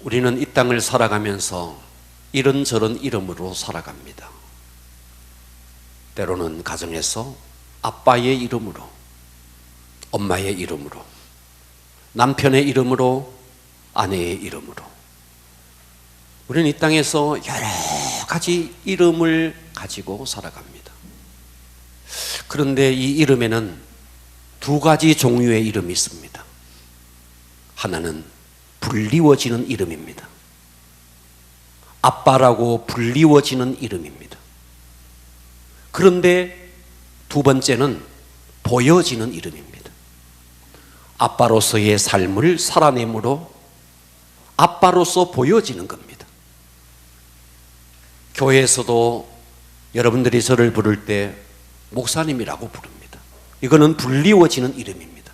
우리는 이 땅을 살아가면서 이런저런 이름으로 살아갑니다. 때로는 가정에서 아빠의 이름으로, 엄마의 이름으로, 남편의 이름으로, 아내의 이름으로. 우리는 이 땅에서 여러 가지 이름을 가지고 살아갑니다. 그런데 이 이름에는 두 가지 종류의 이름이 있습니다. 하나는 불리워지는 이름입니다. 아빠라고 불리워지는 이름입니다. 그런데 두 번째는 보여지는 이름입니다. 아빠로서의 삶을 살아내므로 아빠로서 보여지는 겁니다. 교회에서도 여러분들이 저를 부를 때 목사님이라고 부릅니다. 이거는 불리워지는 이름입니다.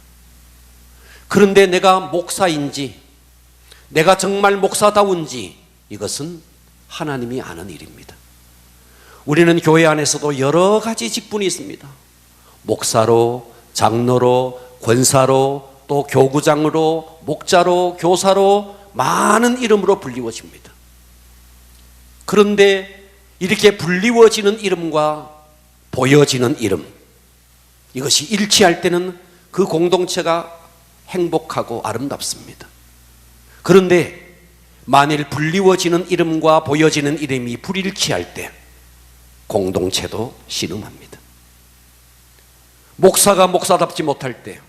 그런데 내가 목사인지, 내가 정말 목사다운지, 이것은 하나님이 아는 일입니다. 우리는 교회 안에서도 여러 가지 직분이 있습니다. 목사로, 장로로, 권사로, 또 교구장으로, 목자로, 교사로 많은 이름으로 불리워집니다. 그런데 이렇게 불리워지는 이름과 보여지는 이름, 이것이 일치할 때는 그 공동체가 행복하고 아름답습니다. 그런데 만일 불리워지는 이름과 보여지는 이름이 불일치할 때 공동체도 신음합니다. 목사가 목사답지 못할 때,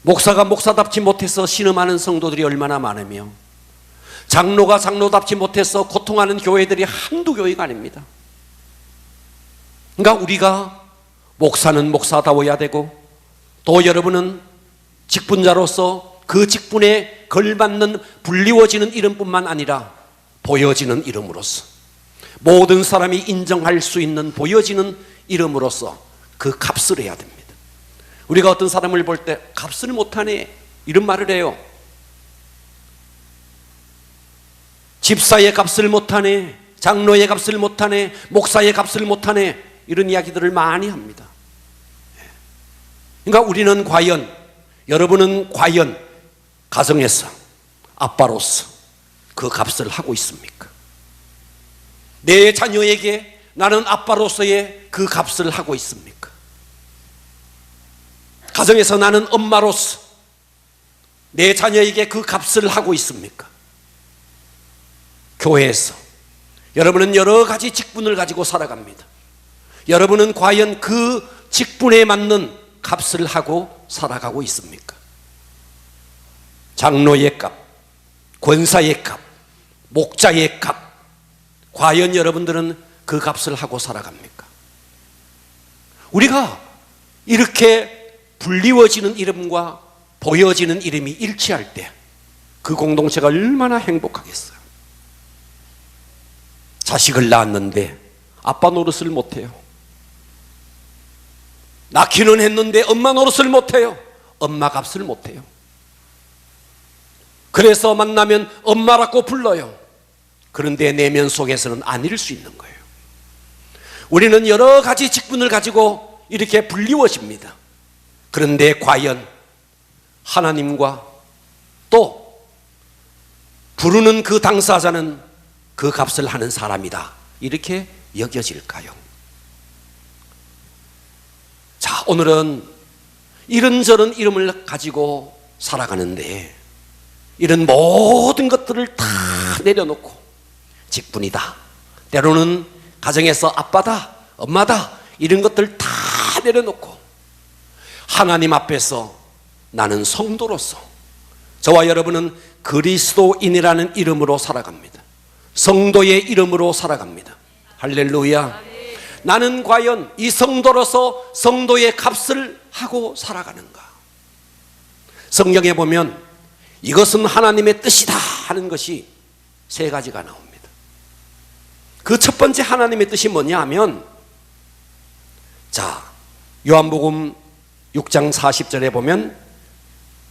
목사가 목사답지 못해서 신음하는 성도들이 얼마나 많으며, 장로가 장로답지 못해서 고통하는 교회들이 한두 교회가 아닙니다. 그러니까 우리가 목사는 목사다워야 되고, 또 여러분은 직분자로서 그 직분에 걸맞는 불리워지는 이름뿐만 아니라 보여지는 이름으로서, 모든 사람이 인정할 수 있는 보여지는 이름으로서 그 값을 해야 됩니다. 우리가 어떤 사람을 볼 때 값을 못하네 이런 말을 해요. 집사의 값을 못하네, 장로의 값을 못하네, 목사의 값을 못하네, 이런 이야기들을 많이 합니다. 그러니까 우리는 과연, 여러분은 과연 가정에서 아빠로서 그 값을 하고 있습니까? 내 자녀에게 나는 아빠로서의 그 값을 하고 있습니까? 가정에서 나는 엄마로서 내 자녀에게 그 값을 하고 있습니까? 교회에서 여러분은 여러 가지 직분을 가지고 살아갑니다. 여러분은 과연 그 직분에 맞는 값을 하고 살아가고 있습니까? 장로의 값, 권사의 값, 목자의 값, 과연 여러분들은 그 값을 하고 살아갑니까? 우리가 이렇게 불리워지는 이름과 보여지는 이름이 일치할 때 그 공동체가 얼마나 행복하겠어요. 자식을 낳았는데 아빠 노릇을 못해요. 낳기는 했는데 엄마 노릇을 못해요. 엄마 값을 못해요. 그래서 만나면 엄마라고 불러요. 그런데 내면 속에서는 아닐 수 있는 거예요. 우리는 여러 가지 직분을 가지고 이렇게 불리워집니다. 그런데 과연 하나님과 또 부르는 그 당사자는 그 값을 하는 사람이다, 이렇게 여겨질까요? 자, 오늘은 이런저런 이름을 가지고 살아가는데 이런 모든 것들을 다 내려놓고 직분이다, 때로는 가정에서 아빠다, 엄마다, 이런 것들 다 내려놓고 하나님 앞에서 나는 성도로서, 저와 여러분은 그리스도인이라는 이름으로 살아갑니다. 성도의 이름으로 살아갑니다. 할렐루야. 나는 과연 이 성도로서 성도의 값을 하고 살아가는가? 성경에 보면 이것은 하나님의 뜻이다 하는 것이 세 가지가 나옵니다. 그 첫 번째 하나님의 뜻이 뭐냐 하면, 자, 요한복음 6장 40절에 보면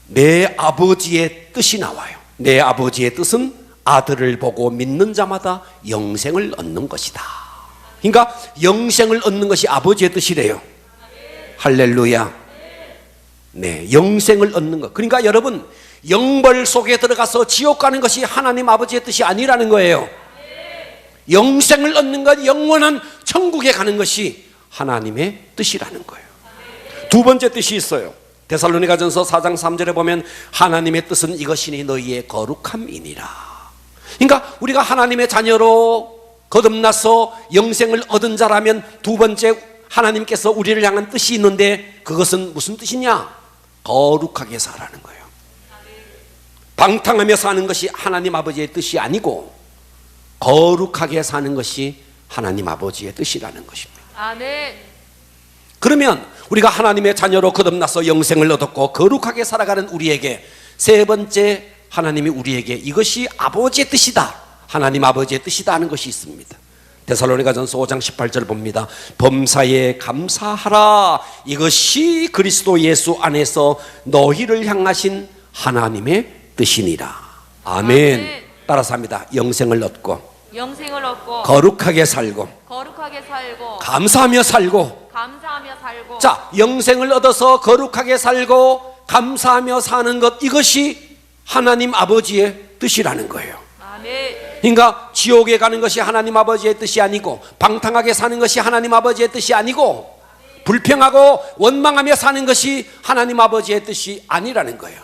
내 아버지의 뜻이 나와요. 내 아버지의 뜻은 아들을 보고 믿는 자마다 영생을 얻는 것이다. 그러니까 영생을 얻는 것이 아버지의 뜻이래요. 할렐루야. 네, 영생을 얻는 것. 그러니까 여러분, 영벌 속에 들어가서 지옥 가는 것이 하나님 아버지의 뜻이 아니라는 거예요. 영생을 얻는 것, 영원한 천국에 가는 것이 하나님의 뜻이라는 거예요. 두 번째 뜻이 있어요. 데살로니가전서 4장 3절에 보면 하나님의 뜻은 이것이니 너희의 거룩함이니라. 그러니까 우리가 하나님의 자녀로 거듭나서 영생을 얻은 자라면 두 번째 하나님께서 우리를 향한 뜻이 있는데 그것은 무슨 뜻이냐? 거룩하게 살라는 거예요. 방탕하며 사는 것이 하나님 아버지의 뜻이 아니고 거룩하게 사는 것이 하나님 아버지의 뜻이라는 것입니다. 아멘. 그러면 우리가 하나님의 자녀로 거듭나서 영생을 얻었고 거룩하게 살아가는 우리에게 세 번째 하나님이 우리에게 이것이 아버지의 뜻이다, 하나님 아버지의 뜻이다 하는 것이 있습니다. 데살로니가전서 5장 18절 봅니다. 범사에 감사하라. 이것이 그리스도 예수 안에서 너희를 향하신 하나님의 뜻이니라. 아멘. 아멘. 따라서 합니다. 영생을 얻고 영생을 얻고 거룩하게 살고 거룩하게 살고 감사하며 살고. 감사하며 살고. 자, 영생을 얻어서 거룩하게 살고 감사하며 사는 것, 이것이 하나님 아버지의 뜻이라는 거예요. 아멘. 그러니까 지옥에 가는 것이 하나님 아버지의 뜻이 아니고 방탕하게 사는 것이 하나님 아버지의 뜻이 아니고 불평하고 원망하며 사는 것이 하나님 아버지의 뜻이 아니라는 거예요.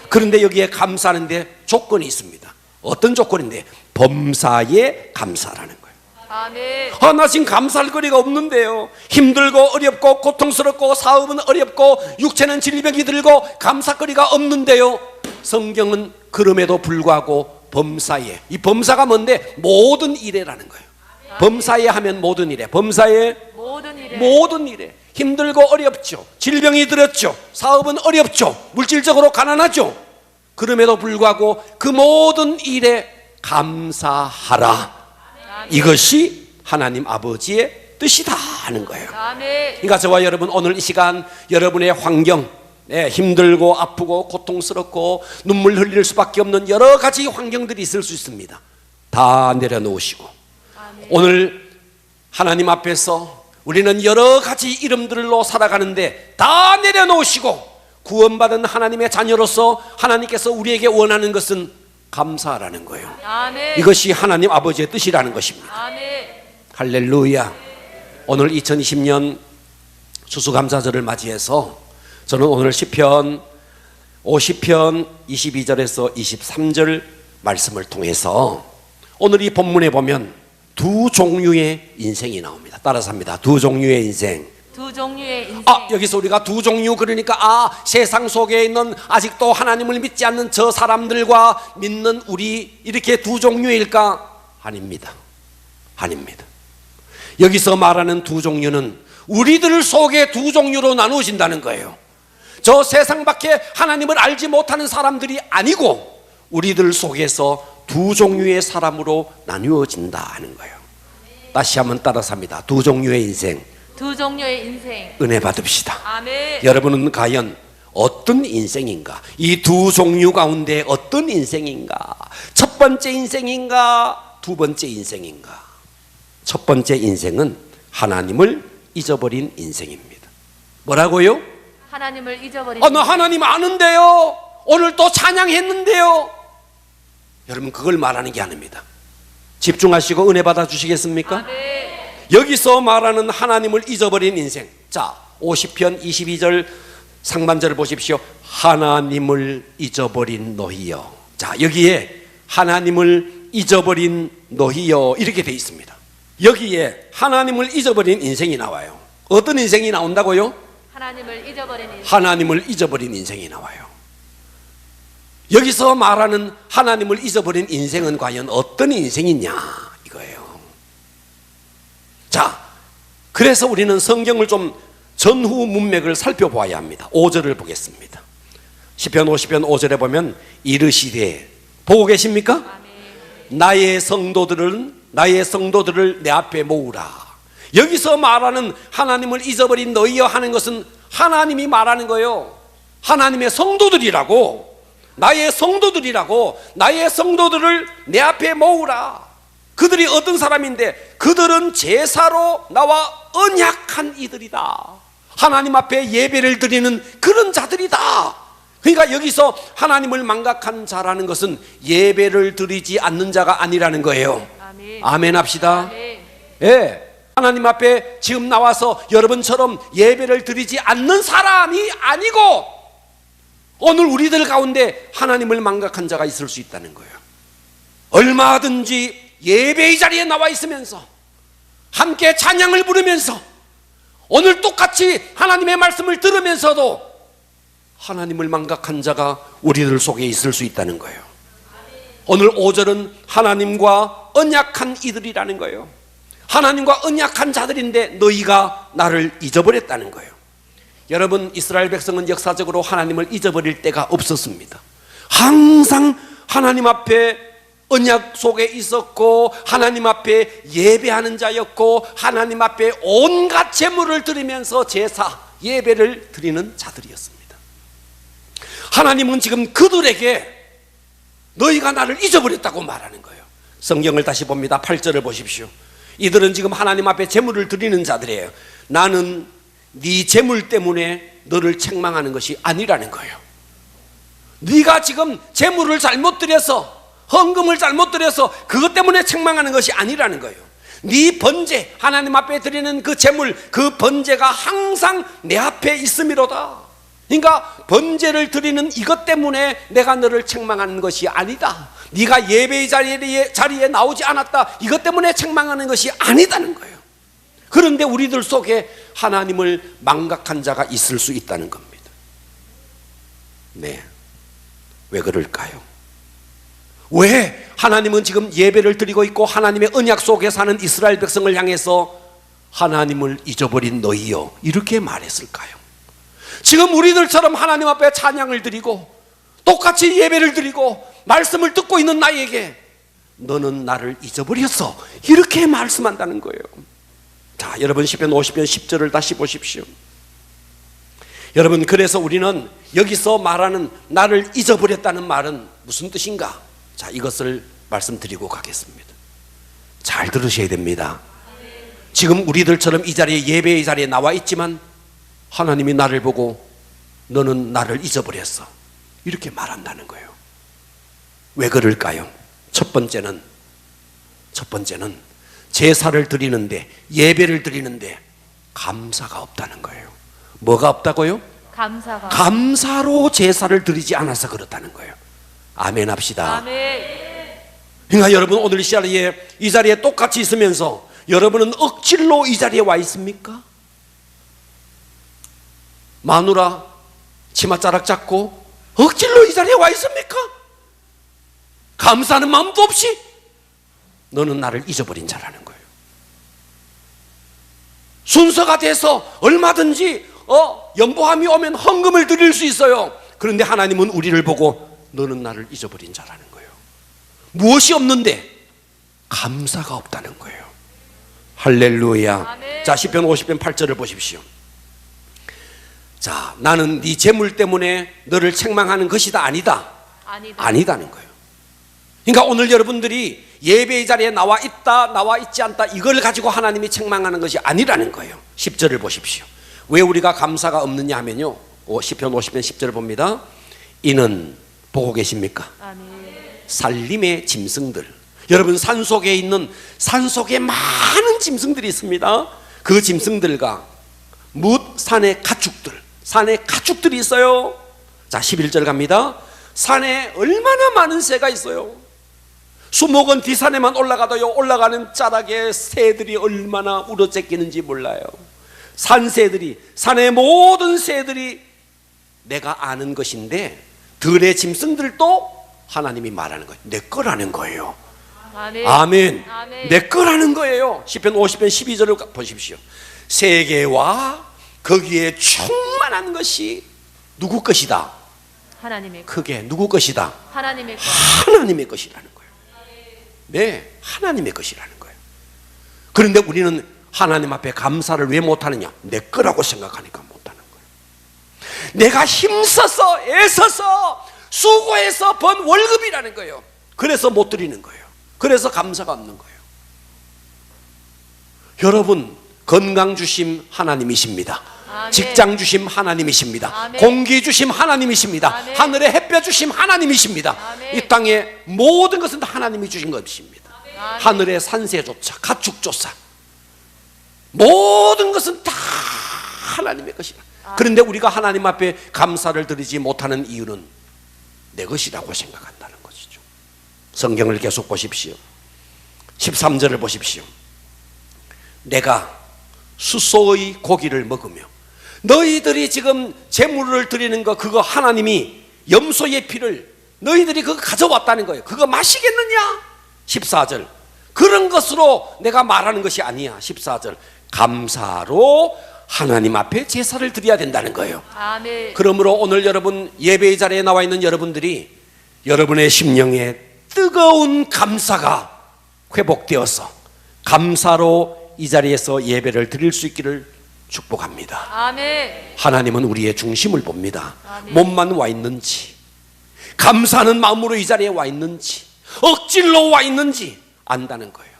그런데 여기에 감사하는데 조건이 있습니다. 어떤 조건인데? 범사에 감사라는 거예요. 아멘. 나 지금 감사할 거리가 없는데요. 힘들고 어렵고 고통스럽고 사업은 어렵고 육체는 질병이 들고 감사거리가 없는데요. 성경은 그럼에도 불구하고 범사에, 이 범사가 뭔데? 모든 일에라는 거예요. 범사에 하면 모든 일에, 범사에 모든 일에. 힘들고 어렵죠. 질병이 들었죠. 사업은 어렵죠. 물질적으로 가난하죠. 그럼에도 불구하고 그 모든 일에 감사하라. 이것이 하나님 아버지의 뜻이다 하는 거예요. 아멘. 그러니까 저와 여러분, 오늘 이 시간 여러분의 환경, 힘들고 아프고 고통스럽고 눈물 흘릴 수밖에 없는 여러 가지 환경들이 있을 수 있습니다. 다 내려놓으시고 아멘. 오늘 하나님 앞에서 우리는 여러 가지 이름들로 살아가는데 다 내려놓으시고 구원받은 하나님의 자녀로서 하나님께서 우리에게 원하는 것은 감사하라는 거예요. 아멘. 이것이 하나님 아버지의 뜻이라는 것입니다. 아멘. 할렐루야. 오늘 2020년 추수감사절을 맞이해서 저는 오늘 시편 50편 22절에서 23절 말씀을 통해서 오늘 이 본문에 보면 두 종류의 인생이 나옵니다. 따라서 합니다. 두 종류의 인생. 두 종류의 인생. 여기서 우리가 두 종류, 그러니까 세상 속에 있는 아직도 하나님을 믿지 않는 저 사람들과 믿는 우리, 이렇게 두 종류일까? 아닙니다. 아닙니다. 여기서 말하는 두 종류는 우리들 속에 두 종류로 나누어진다는 거예요. 저 세상 밖에 하나님을 알지 못하는 사람들이 아니고 우리들 속에서 두 종류의 사람으로 나누어진다 하는 거예요. 다시 한번 따라서 합니다. 두 종류의 인생. 두 종류의 인생. 은혜 받읍시다. 아멘. 여러분은 과연 어떤 인생인가? 이 두 종류 가운데 어떤 인생인가? 첫 번째 인생인가? 두 번째 인생인가? 첫 번째 인생은 하나님을 잊어버린 인생입니다. 뭐라고요? 하나님을 잊어버린. 나 하나님 아는데요. 오늘 또 찬양했는데요. 여러분, 그걸 말하는 게 아닙니다. 집중하시고 은혜 받아 주시겠습니까? 아멘. 여기서 말하는 하나님을 잊어버린 인생. 자, 50편 22절 상반절을 보십시오. 하나님을 잊어버린 너희여. 자, 여기에 하나님을 잊어버린 너희여 이렇게 되어 있습니다. 여기에 하나님을 잊어버린 인생이 나와요. 어떤 인생이 나온다고요? 하나님을 잊어버린 인생. 하나님을 잊어버린 인생이 나와요. 여기서 말하는 하나님을 잊어버린 인생은 과연 어떤 인생이냐 이거예요. 자, 그래서 우리는 성경을 좀 전후 문맥을 살펴보아야 합니다. 5절을 보겠습니다. 시편 50편 5절에 보면 이르시되, 보고 계십니까? 아멘. 나의 성도들을 내 앞에 모으라. 여기서 말하는 하나님을 잊어버린 너희여 하는 것은 하나님이 말하는 거예요. 하나님의 성도들이라고, 나의 성도들이라고, 나의 성도들을 내 앞에 모으라. 그들이 어떤 사람인데, 그들은 제사로 나와 언약한 이들이다. 하나님 앞에 예배를 드리는 그런 자들이다. 그러니까 여기서 하나님을 망각한 자라는 것은 예배를 드리지 않는 자가 아니라는 거예요. 아멘. 아멘 합시다. 아멘. 예. 하나님 앞에 지금 나와서 여러분처럼 예배를 드리지 않는 사람이 아니고 오늘 우리들 가운데 하나님을 망각한 자가 있을 수 있다는 거예요. 얼마든지 예배의 자리에 나와 있으면서 함께 찬양을 부르면서 오늘 똑같이 하나님의 말씀을 들으면서도 하나님을 망각한 자가 우리들 속에 있을 수 있다는 거예요. 오늘 5절은 하나님과 언약한 이들이라는 거예요. 하나님과 언약한 자들인데 너희가 나를 잊어버렸다는 거예요. 여러분, 이스라엘 백성은 역사적으로 하나님을 잊어버릴 때가 없었습니다. 항상 하나님 앞에 언약 속에 있었고 하나님 앞에 예배하는 자였고 하나님 앞에 온갖 제물을 드리면서 제사, 예배를 드리는 자들이었습니다. 하나님은 지금 그들에게 너희가 나를 잊어버렸다고 말하는 거예요. 성경을 다시 봅니다. 8절을 보십시오. 이들은 지금 하나님 앞에 제물을 드리는 자들이에요. 나는 네 제물 때문에 너를 책망하는 것이 아니라는 거예요. 네가 지금 제물을 잘못 드려서 헌금을 잘못 드려서 그것 때문에 책망하는 것이 아니라는 거예요. 네 번제, 하나님 앞에 드리는 그 제물, 그 번제가 항상 내 앞에 있음이로다. 그러니까 번제를 드리는 이것 때문에 내가 너를 책망하는 것이 아니다. 네가 예배의 자리에 나오지 않았다, 이것 때문에 책망하는 것이 아니다는 거예요. 그런데 우리들 속에 하나님을 망각한 자가 있을 수 있다는 겁니다. 네, 왜 그럴까요? 왜 하나님은 지금 예배를 드리고 있고 하나님의 언약 속에 사는 이스라엘 백성을 향해서 하나님을 잊어버린 너희여 이렇게 말했을까요? 지금 우리들처럼 하나님 앞에 찬양을 드리고 똑같이 예배를 드리고 말씀을 듣고 있는 나에게 너는 나를 잊어버렸어 이렇게 말씀한다는 거예요. 자, 여러분 시편 50편 10절을 다시 보십시오. 여러분, 그래서 우리는 여기서 말하는 나를 잊어버렸다는 말은 무슨 뜻인가? 자, 이것을 말씀드리고 가겠습니다. 잘 들으셔야 됩니다. 지금 우리들처럼 이 자리에 예배의 자리에 나와 있지만 하나님이 나를 보고 너는 나를 잊어버렸어 이렇게 말한다는 거예요. 왜 그럴까요? 첫 번째는 제사를 드리는데, 예배를 드리는데 감사가 없다는 거예요. 뭐가 없다고요? 감사로 제사를 드리지 않아서 그렇다는 거예요. 아멘 합시다. 아멘. 그러니까 여러분, 오늘 이 자리에 똑같이 있으면서 여러분은 억지로 이 자리에 와 있습니까? 마누라 치맛자락 잡고 억지로 이 자리에 와 있습니까? 감사하는 마음도 없이 너는 나를 잊어버린 자라는 거예요. 순서가 돼서 얼마든지 연보함이 오면 헌금을 드릴 수 있어요. 그런데 하나님은 우리를 보고 너는 나를 잊어버린 자라는 거예요. 무엇이 없는데 감사가 없다는 거예요. 할렐루야. 아멘. 자, 시편 50편 8절을 보십시오. 자, 나는 네 재물 때문에 너를 책망하는 것이다, 아니다는 거예요. 그러니까 오늘 여러분들이 예배의 자리에 나와 있다, 나와 있지 않다, 이걸 가지고 하나님이 책망하는 것이 아니라는 거예요. 10절을 보십시오. 왜 우리가 감사가 없느냐 하면요, 시편 50편 10절을 봅니다. 이는 보고 계십니까? 아멘. 살림의 짐승들. 여러분, 산속에 많은 짐승들이 있습니다. 그 짐승들과 산의 가축들이 있어요. 자, 11절 갑니다. 산에 얼마나 많은 새가 있어요. 수목은 뒷산에만 올라가도요, 올라가는 자락에 새들이 얼마나 우러제끼는지 몰라요. 산의 모든 새들이 내가 아는 것인데 들의 짐승들도 하나님이 말하는 거예요. 내 거라는 거예요. 아멘. 아멘. 아멘. 내 거라는 거예요. 시편 50편 12절을 보십시오. 세계와 거기에 충만한 것이 누구 것이다? 하나님의 것. 크게 누구 것이다? 하나님의 것. 하나님의 것이라는 거예요. 네, 하나님의 것이라는 거예요. 그런데 우리는 하나님 앞에 감사를 왜 못하느냐? 내 거라고 생각하니까 못하는 거예요. 내가 힘써서 애써서 수고해서 번 월급이라는 거예요. 그래서 못 드리는 거예요. 그래서 감사가 없는 거예요. 여러분, 건강 주심 하나님이십니다. 아멘. 직장 주심 하나님이십니다. 아멘. 공기 주심 하나님이십니다. 아멘. 하늘의 햇볕 주심 하나님이십니다. 아멘. 이 땅의 모든 것은 다 하나님이 주신 것입니다. 아멘. 하늘의 산새조차 가축조차 모든 것은 다 하나님의 것이다. 그런데 우리가 하나님 앞에 감사를 드리지 못하는 이유는 내 것이라고 생각한다는 것이죠. 성경을 계속 보십시오. 13절을 보십시오. 내가 숫소의 고기를 먹으며 너희들이 지금 제물을 드리는 거 그거 하나님이 염소의 피를 너희들이 그거 가져왔다는 거예요. 그거 마시겠느냐? 14절 그런 것으로 내가 말하는 것이 아니야. 14절 감사로 하나님 앞에 제사를 드려야 된다는 거예요. 아멘. 그러므로 오늘 여러분 예배의 자리에 나와 있는 여러분들이 여러분의 심령에 뜨거운 감사가 회복되어서 감사로 이 자리에서 예배를 드릴 수 있기를 축복합니다. 아멘. 하나님은 우리의 중심을 봅니다. 아멘. 몸만 와 있는지 감사하는 마음으로 이 자리에 와 있는지 억지로 와 있는지 안다는 거예요.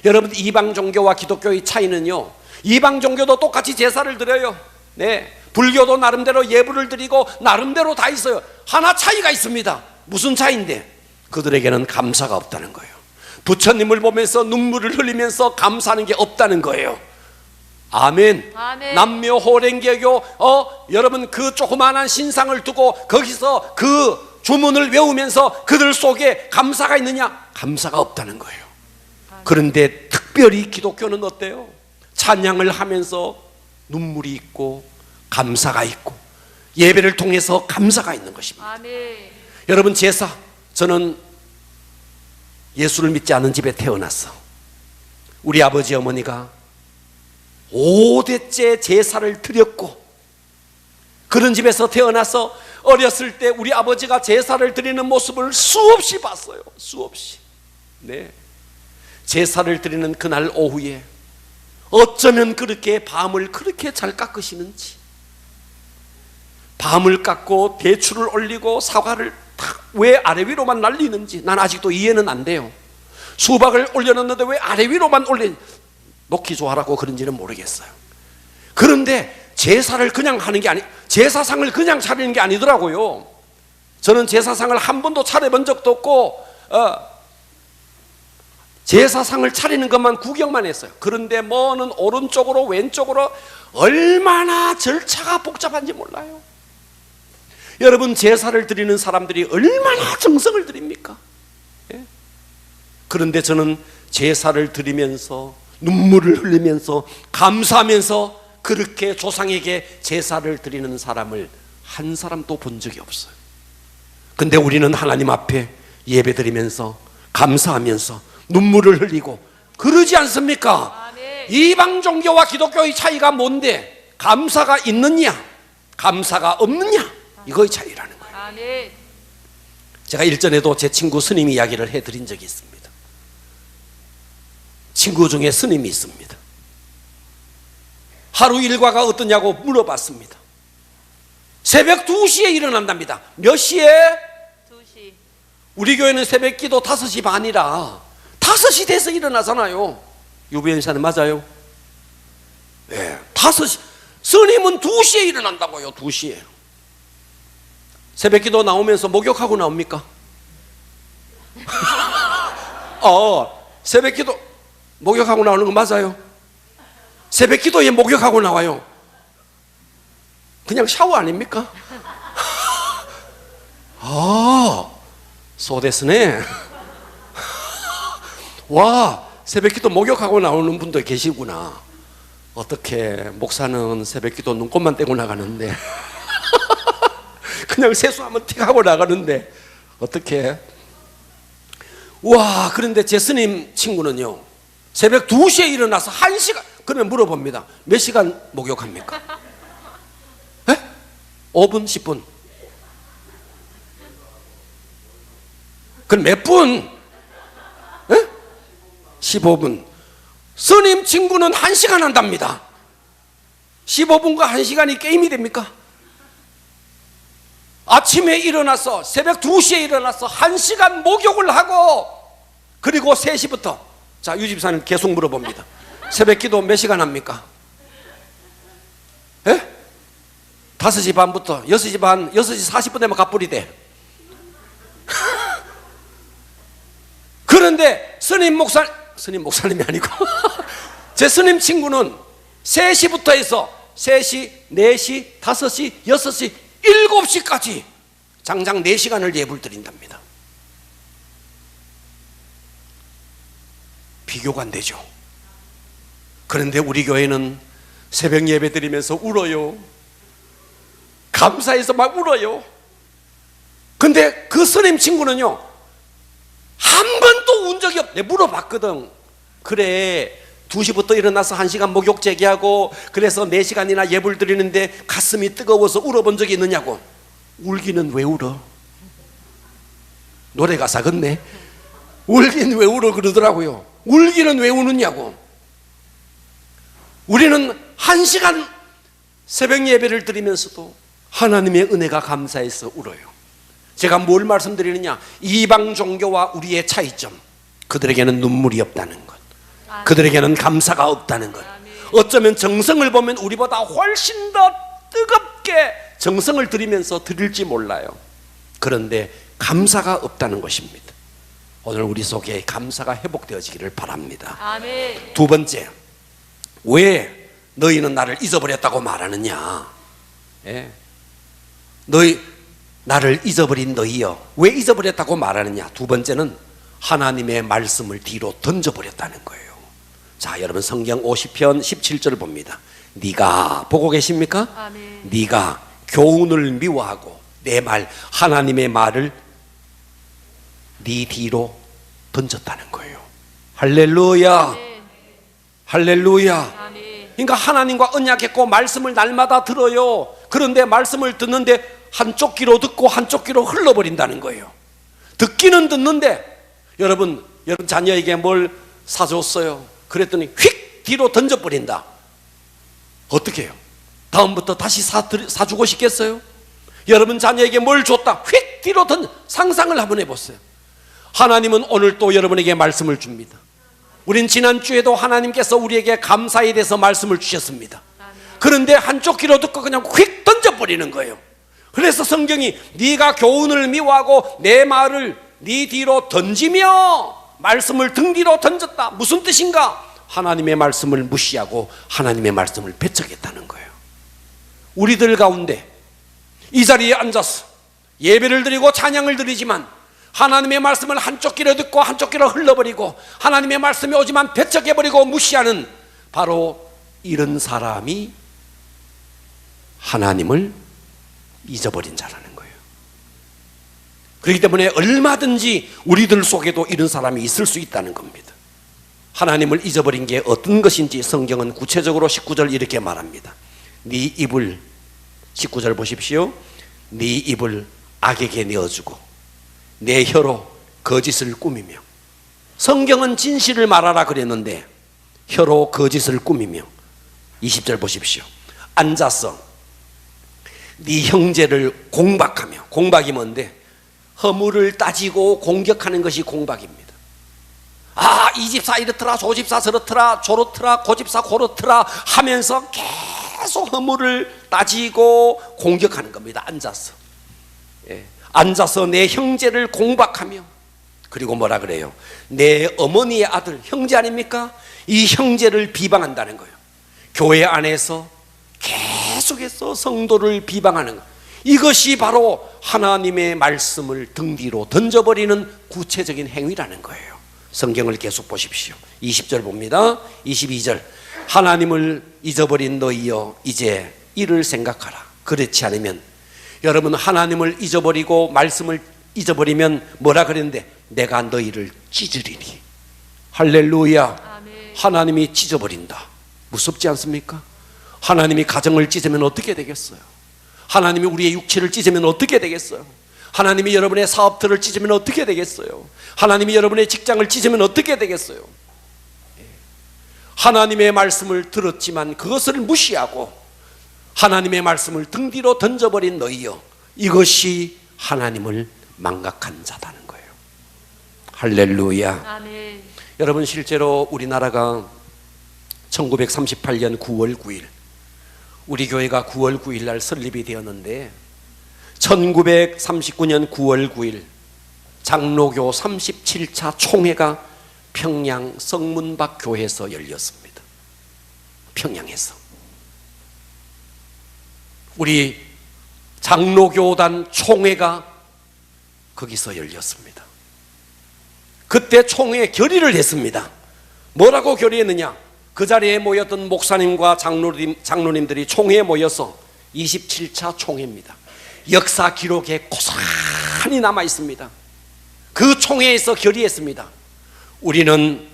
여러분 이방 종교와 기독교의 차이는요, 이방 종교도 똑같이 제사를 드려요. 네, 불교도 나름대로 예불을 드리고 나름대로 다 있어요. 하나 차이가 있습니다. 무슨 차이인데? 그들에게는 감사가 없다는 거예요. 부처님을 보면서 눈물을 흘리면서 감사하는 게 없다는 거예요. 아멘. 아멘. 남묘 호랭개교 여러분 그 조그마한 신상을 두고 거기서 그 주문을 외우면서 그들 속에 감사가 있느냐? 감사가 없다는 거예요. 그런데 특별히 기독교는 어때요? 찬양을 하면서 눈물이 있고 감사가 있고 예배를 통해서 감사가 있는 것입니다. 아멘. 여러분 제사, 저는 예수를 믿지 않은 집에 태어났어. 우리 아버지 어머니가 5대째 제사를 드렸고 그런 집에서 태어나서 어렸을 때 우리 아버지가 제사를 드리는 모습을 수없이 봤어요. 수없이. 네. 제사를 드리는 그날 오후에 어쩌면 그렇게 밤을 그렇게 잘 깎으시는지, 밤을 깎고 대추를 올리고 사과를 탁 왜 아래 위로만 날리는지 난 아직도 이해는 안 돼요. 수박을 올려놨는데 왜 아래 위로만 놓기 좋아라고 그런지는 모르겠어요. 그런데 제사를 그냥 하는 게 제사상을 그냥 차리는 게 아니더라고요. 저는 제사상을 한 번도 차려본 적도 없고 제사상을 차리는 것만 구경만 했어요. 그런데 뭐는 오른쪽으로 왼쪽으로 얼마나 절차가 복잡한지 몰라요. 여러분 제사를 드리는 사람들이 얼마나 정성을 드립니까? 예? 그런데 저는 제사를 드리면서 눈물을 흘리면서 감사하면서 그렇게 조상에게 제사를 드리는 사람을 한 사람도 본 적이 없어요. 근데 우리는 하나님 앞에 예배 드리면서 감사하면서 눈물을 흘리고 그러지 않습니까? 아멘. 이방 종교와 기독교의 차이가 뭔데? 감사가 있느냐 감사가 없느냐, 이거의 차이라는 거예요. 아멘. 제가 일전에도 제 친구 스님 이야기를 해드린 적이 있습니다. 친구 중에 스님이 있습니다. 하루 일과가 어떠냐고 물어봤습니다. 새벽 2시에 일어난답니다. 몇 시에? 2시. 우리 교회는 새벽 기도 5시 반이라 5시 돼서 일어나잖아요. 유비엔사는 맞아요? 네, 5시. 스님은 2시에 일어난다고요. 2시에. 새벽 기도 나오면서 목욕하고 나옵니까? 새벽 기도 목욕하고 나오는 거 맞아요? 새벽 기도에 목욕하고 나와요. 그냥 샤워 아닙니까? 소데스네. 와, 새벽 기도 목욕하고 나오는 분도 계시구나. 어떻게 목사는 새벽 기도 눈곱만 떼고 나가는데 그냥 세수하면 틱 하고 나가는데 어떻게? 와, 그런데 제 스님 친구는요 새벽 2시에 일어나서 1시간, 그러면 물어봅니다. 몇 시간 목욕합니까? 에? 5분? 10분? 그럼 몇 분? 에? 15분. 스님 친구는 1시간 한답니다. 15분과 1시간이 게임이 됩니까? 아침에 일어나서 새벽 2시에 일어나서 1시간 목욕을 하고 그리고 3시부터 자, 유집사님 계속 물어봅니다. 새벽 기도 몇 시간 합니까? 예? 5시 반부터 6시 반, 6시 40분 되면 갑불이 돼. 그런데 스님 목사님이 아니고 제 스님 친구는 3시부터 해서 3시, 4시, 5시, 6시, 7시까지 장장 4시간을 예불 드린답니다. 비교가 안 되죠. 그런데 우리 교회는 새벽 예배 드리면서 울어요. 감사해서 막 울어요. 근데 그 스님 친구는요, 한 번도 운 적이 없대. 물어봤거든. 그래, 2시부터 일어나서 1시간 목욕 제기하고 그래서 4시간이나 예불 드리는데 가슴이 뜨거워서 울어본 적이 있느냐고. 울기는 왜 울어? 노래 가사 같네. 울긴 왜 울어 그러더라고요. 울기는 왜 우느냐고. 우리는 1시간 새벽 예배를 드리면서도 하나님의 은혜가 감사해서 울어요. 제가 뭘 말씀드리느냐, 이방 종교와 우리의 차이점, 그들에게는 눈물이 없다는 것, 그들에게는 감사가 없다는 것. 어쩌면 정성을 보면 우리보다 훨씬 더 뜨겁게 정성을 들이면서 드릴지 몰라요. 그런데 감사가 없다는 것입니다. 오늘 우리 속에 감사가 회복되어지기를 바랍니다. 아멘. 두 번째, 왜 너희는 나를 잊어버렸다고 말하느냐? 예. 너희 나를 잊어버린 너희여, 왜 잊어버렸다고 말하느냐? 두 번째는 하나님의 말씀을 뒤로 던져버렸다는 거예요. 자, 여러분 성경 50편 17절 봅니다. 네가 보고 계십니까? 아멘. 네가 교훈을 미워하고 내 말, 하나님의 말을 네 뒤로 던졌다는 거예요. 할렐루야. 아멘. 할렐루야. 아멘. 그러니까 하나님과 언약했고 말씀을 날마다 들어요. 그런데 말씀을 듣는데 한쪽 귀로 듣고 한쪽 귀로 흘러버린다는 거예요. 듣기는 듣는데 여러분 자녀에게 뭘 사줬어요. 그랬더니 휙 뒤로 던져버린다. 어떻게 해요? 다음부터 다시 사주고 싶겠어요? 여러분 자녀에게 뭘 줬다 휙 뒤로 상상을 한번 해보세요. 하나님은 오늘 또 여러분에게 말씀을 줍니다. 우린 지난주에도 하나님께서 우리에게 감사에 대해서 말씀을 주셨습니다. 그런데 한쪽 귀로 듣고 그냥 휙 던져버리는 거예요. 그래서 성경이 네가 교훈을 미워하고 내 말을 네 뒤로 던지며 말씀을 등 뒤로 던졌다. 무슨 뜻인가? 하나님의 말씀을 무시하고 하나님의 말씀을 배척했다는 거예요. 우리들 가운데 이 자리에 앉아서 예배를 드리고 찬양을 드리지만 하나님의 말씀을 한쪽 귀로 듣고 한쪽 귀로 흘러버리고 하나님의 말씀이 오지만 배척해버리고 무시하는 바로 이런 사람이 하나님을 잊어버린 자라는 거예요. 그렇기 때문에 얼마든지 우리들 속에도 이런 사람이 있을 수 있다는 겁니다. 하나님을 잊어버린 게 어떤 것인지 성경은 구체적으로 19절 이렇게 말합니다. 네 입을, 19절 보십시오. 네 입을 악에게 내어주고 내 혀로 거짓을 꾸미며. 성경은 진실을 말하라 그랬는데 혀로 거짓을 꾸미며. 20절 보십시오. 앉아서 네 형제를 공박하며. 공박이 뭔데? 허물을 따지고 공격하는 것이 공박입니다. 아, 이 집사 이렇더라, 저 집사 저렇더라, 저렇더라, 고 집사 고렇더라 하면서 계속 허물을 따지고 공격하는 겁니다. 앉아서. 예. 앉아서 내 형제를 공박하며. 그리고 뭐라 그래요? 내 어머니의 아들, 형제 아닙니까? 이 형제를 비방한다는 거예요. 교회 안에서 계속해서 성도를 비방하는 것. 이것이 바로 하나님의 말씀을 등 뒤로 던져버리는 구체적인 행위라는 거예요. 성경을 계속 보십시오. 20절 봅니다. 22절. 하나님을 잊어버린 너희여 이제 이를 생각하라. 그렇지 않으면, 여러분 하나님을 잊어버리고 말씀을 잊어버리면 뭐라 그랬는데? 내가 너희를 찢으리니. 할렐루야. 아멘. 하나님이 찢어버린다. 무섭지 않습니까? 하나님이 가정을 찢으면 어떻게 되겠어요? 하나님이 우리의 육체를 찢으면 어떻게 되겠어요? 하나님이 여러분의 사업들을 찢으면 어떻게 되겠어요? 하나님이 여러분의 직장을 찢으면 어떻게 되겠어요? 하나님의 말씀을 들었지만 그것을 무시하고 하나님의 말씀을 등 뒤로 던져버린 너희여, 이것이 하나님을 망각한 자다는 거예요. 할렐루야. 아멘. 여러분 실제로 우리나라가 1938년 9월 9일 우리 교회가 9월 9일 날 설립이 되었는데 1939년 9월 9일 장로교 37차 총회가 평양 성문박 교회에서 열렸습니다. 평양에서 우리 장로교단 총회가 거기서 열렸습니다. 그때 총회에 결의를 했습니다. 뭐라고 결의했느냐? 그 자리에 모였던 목사님과 장로님들이 총회에 모여서 27차 총회입니다. 역사 기록에 고스란히 남아 있습니다. 그 총회에서 결의했습니다. 우리는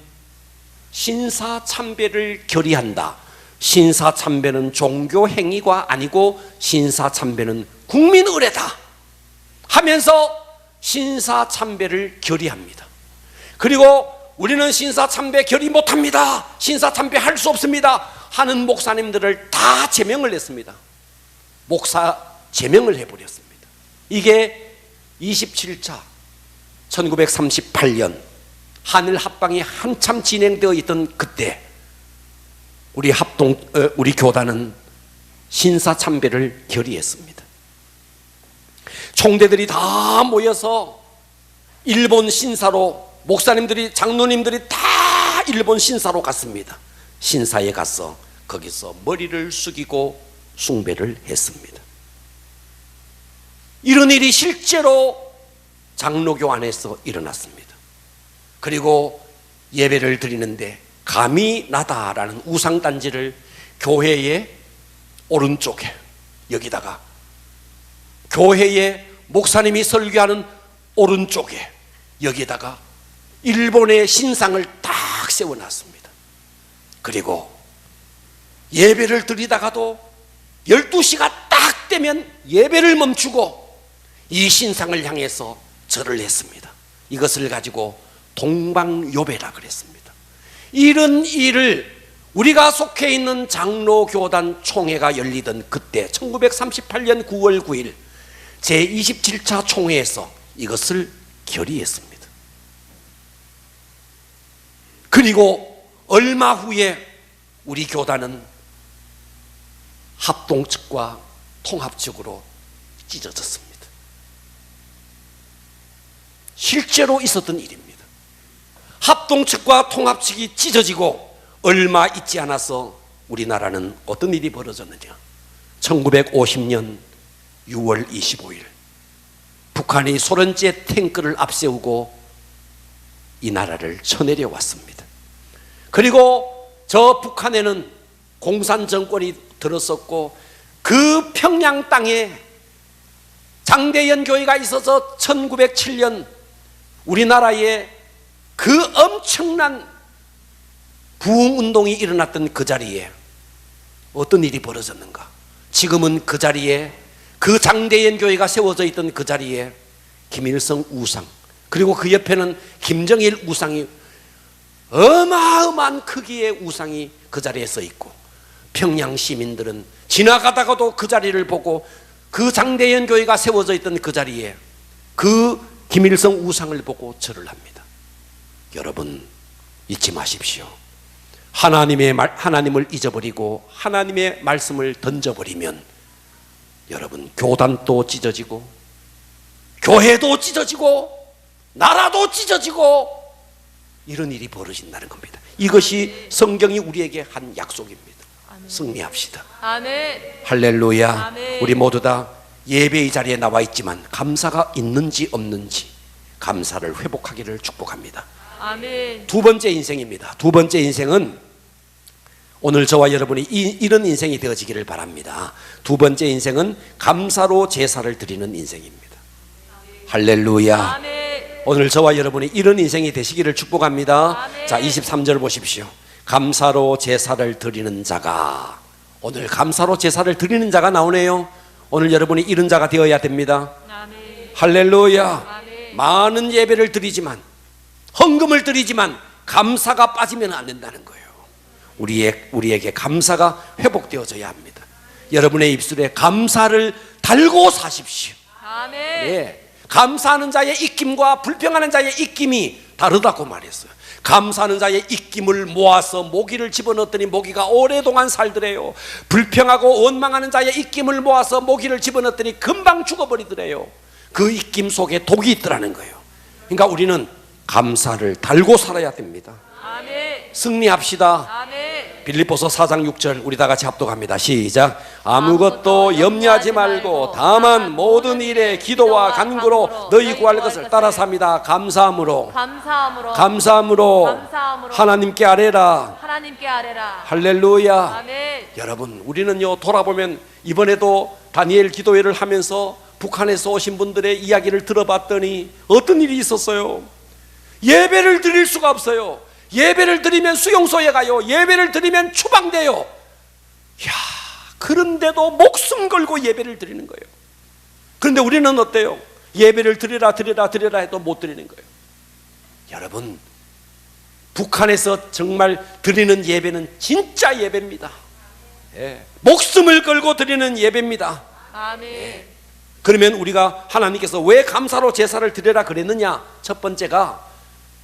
신사참배를 결의한다. 신사참배는 종교 행위가 아니고 신사참배는 국민의례다 하면서 신사참배를 결의합니다. 그리고 우리는 신사참배 결의 못합니다, 신사참배 할 수 없습니다 하는 목사님들을 다 제명을 했습니다. 목사 제명을 해버렸습니다. 이게 27차 1938년 한일 합방이 한참 진행되어 있던 그때 우리 교단은 신사참배를 결의했습니다. 총대들이 다 모여서 일본 신사로, 목사님들이 장로님들이 다 일본 신사로 갔습니다. 신사에 가서 거기서 머리를 숙이고 숭배를 했습니다. 이런 일이 실제로 장로교 안에서 일어났습니다. 그리고 예배를 드리는데 감이 나다라는 우상단지를 교회의 오른쪽에, 여기다가 교회의 목사님이 설교하는 오른쪽에 여기다가 일본의 신상을 딱 세워놨습니다. 그리고 예배를 드리다가도 12시가 딱 되면 예배를 멈추고 이 신상을 향해서 절을 했습니다. 이것을 가지고 동방요배라 그랬습니다. 이런 일을 우리가 속해 있는 장로교단 총회가 열리던 그때 1938년 9월 9일 제27차 총회에서 이것을 결의했습니다. 그리고 얼마 후에 우리 교단은 합동 측과 통합 측으로 찢어졌습니다. 실제로 있었던 일입니다. 합동 측과 통합 측이 찢어지고 얼마 있지 않아서 우리나라는 어떤 일이 벌어졌느냐? 1950년 6월 25일 북한이 소련제 탱크를 앞세우고 이 나라를 쳐내려 왔습니다. 그리고 저 북한에는 공산 정권이 들었었고 그 평양 땅에 장대연 교회가 있어서 1907년 우리나라에 그 엄청난 부흥운동이 일어났던 그 자리에 어떤 일이 벌어졌는가? 지금은 그 자리에, 그 장대연 교회가 세워져 있던 그 자리에 김일성 우상, 그리고 그 옆에는 김정일 우상이, 어마어마한 크기의 우상이 그 자리에 서 있고, 평양 시민들은 지나가다가도 그 자리를 보고 그 장대연 교회가 세워져 있던 그 자리에 그 김일성 우상을 보고 절을 합니다. 여러분 잊지 마십시오. 하나님을 잊어버리고 하나님의 말씀을 던져버리면 여러분 교단도 찢어지고 교회도 찢어지고 나라도 찢어지고 이런 일이 벌어진다는 겁니다. 이것이 성경이 우리에게 한 약속입니다. 승리합시다. 아멘. 할렐루야. 아멘. 우리 모두 다 예배의 자리에 나와 있지만 감사가 있는지 없는지 감사를 회복하기를 축복합니다. 아멘. 두 번째 인생입니다. 두 번째 인생은 오늘 저와 여러분이 이런 인생이 되어지기를 바랍니다. 두 번째 인생은 감사로 제사를 드리는 인생입니다. 할렐루야. 아멘. 오늘 저와 여러분이 이런 인생이 되시기를 축복합니다. 아멘. 자, 23절 보십시오. 감사로 제사를 드리는 자가, 오늘 감사로 제사를 드리는 자가 나오네요. 오늘 여러분이 이런 자가 되어야 됩니다. 아멘. 할렐루야. 아멘. 많은 예배를 드리지만, 헌금을 드리지만 감사가 빠지면 안 된다는 거예요. 우리에게 감사가 회복되어져야 합니다. 여러분의 입술에 감사를 달고 사십시오. 아멘. 예. 감사하는 자의 입김과 불평하는 자의 입김이 다르다고 말했어요. 감사하는 자의 입김을 모아서 모기를 집어넣었더니 모기가 오랫동안 살더래요. 불평하고 원망하는 자의 입김을 모아서 모기를 집어넣었더니 금방 죽어버리더래요. 그 입김 속에 독이 있더라는 거예요. 그러니까 우리는 감사를 달고 살아야 됩니다. 아멘. 승리합시다. 아멘. 빌립보서 4장 6절 우리 다 같이 합독합니다. 시작. 아무것도 염려하지 말고 다만 모든 일에 기도와 간구로 너희 구할 것을 따라서 합니다. 감사함으로 하나님께 아뢰라. 하나님께 아뢰라. 할렐루야. 아멘. 여러분, 우리는요 돌아보면 이번에도 다니엘 기도회를 하면서 북한에서 오신 분들의 이야기를 들어봤더니 어떤 일이 있었어요? 예배를 드릴 수가 없어요. 예배를 드리면 수용소에 가요. 예배를 드리면 추방돼요. 야, 그런데도 목숨 걸고 예배를 드리는 거예요. 그런데 우리는 어때요? 예배를 드리라 해도 못 드리는 거예요. 여러분, 북한에서 정말 드리는 예배는 진짜 예배입니다. 예, 목숨을 걸고 드리는 예배입니다. 아멘. 그러면 우리가 하나님께서 왜 감사로 제사를 드리라 그랬느냐? 첫 번째가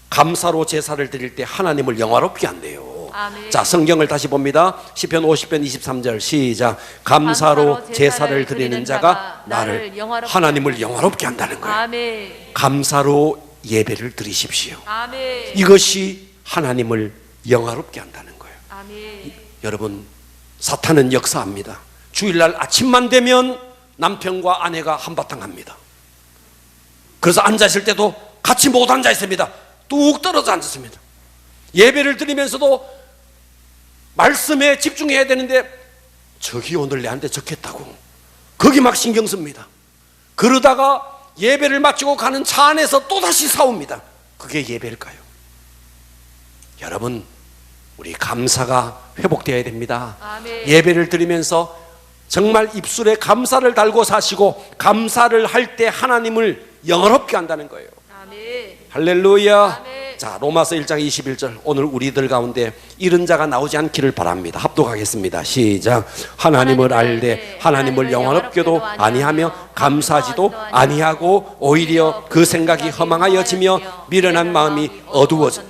감사로 제사를 드릴 때 하나님을 영화롭게 한대요. 아멘. 자, 성경을 다시 봅니다. 시편 50편 23절 시작. 감사로 제사를 드리는 자가 나를 하나님을 영화롭게 한다는 거예요. 아멘. 감사로 예배를 드리십시오. 아멘. 이것이 하나님을 영화롭게 한다는 거예요. 아멘. 여러분, 사탄은 역사합니다. 주일날 아침만 되면 남편과 아내가 한바탕 합니다. 그래서 앉아있을 때도 같이 못 앉아 있습니다. 뚝 떨어져 앉았습니다. 예배를 드리면서도 말씀에 집중해야 되는데 저기 오늘 내한테 적겠다고 거기 막 신경 씁니다. 그러다가 예배를 마치고 가는 차 안에서 또다시 싸웁니다. 그게 예배일까요? 여러분, 우리 감사가 회복되어야 됩니다. 아멘. 예배를 드리면서 정말 입술에 감사를 달고 사시고 감사를 할 때 하나님을 영화롭게 한다는 거예요. 아멘. 할렐루야. 아멘. 자, 로마서 1장 21절 오늘 우리들 가운데 이런 자가 나오지 않기를 바랍니다. 합독하겠습니다. 시작. 하나님을 알되 하나님을 영화롭게도 아니하며 감사하지도 아니하고 오히려 그 생각이 허망하여지며 미련한 마음이 어두워져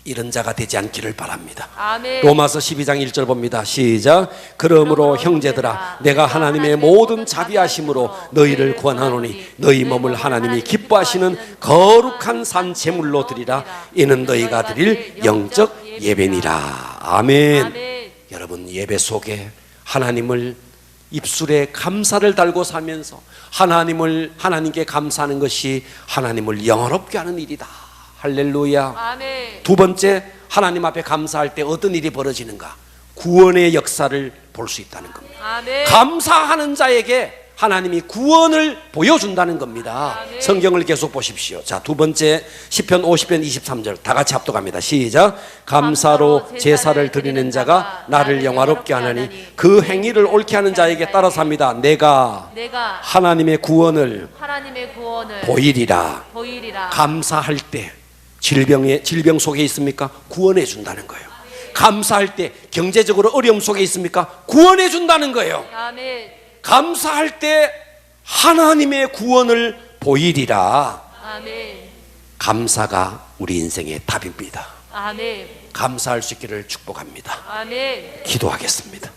이런 자가 되지 않기를 바랍니다. 아멘. 로마서 12장 1절 봅니다. 시작. 그러므로 형제들아 내가 하나님의 모든 자비하심으로 너희를 구원하노니 너희 몸을 하나님이 기뻐하시는 거룩한 산 제물로 드리라. 이는 너희가 드릴 영적 예배니라. 아멘. 아멘. 여러분, 예배 속에 하나님을 입술에 감사를 달고 살면서 하나님께 감사하는 것이 하나님을 영화롭게 하는 일이다. 할렐루야. 아멘. 두 번째, 하나님 앞에 감사할 때 어떤 일이 벌어지는가? 구원의 역사를 볼 수 있다는 겁니다. 아멘. 감사하는 자에게 하나님이 구원을 보여준다는 겁니다. 아멘. 성경을 계속 보십시오. 자, 두 번째 시편 50편 23절 다 같이 합독합니다. 시작. 감사로 제사를 드리는 자가 나를 영화롭게 하나니 그 행위를 옳게 하는 자에게 따라서 합니다. 내가 하나님의 구원을 보이리라. 감사할 때 질병 속에 있습니까? 구원해 준다는 거예요. 감사할 때 경제적으로 어려움 속에 있습니까? 구원해 준다는 거예요. 아멘. 감사할 때 하나님의 구원을 보이리라. 아멘. 감사가 우리 인생의 답입니다. 아멘. 감사할 수 있기를 축복합니다. 아멘. 기도하겠습니다.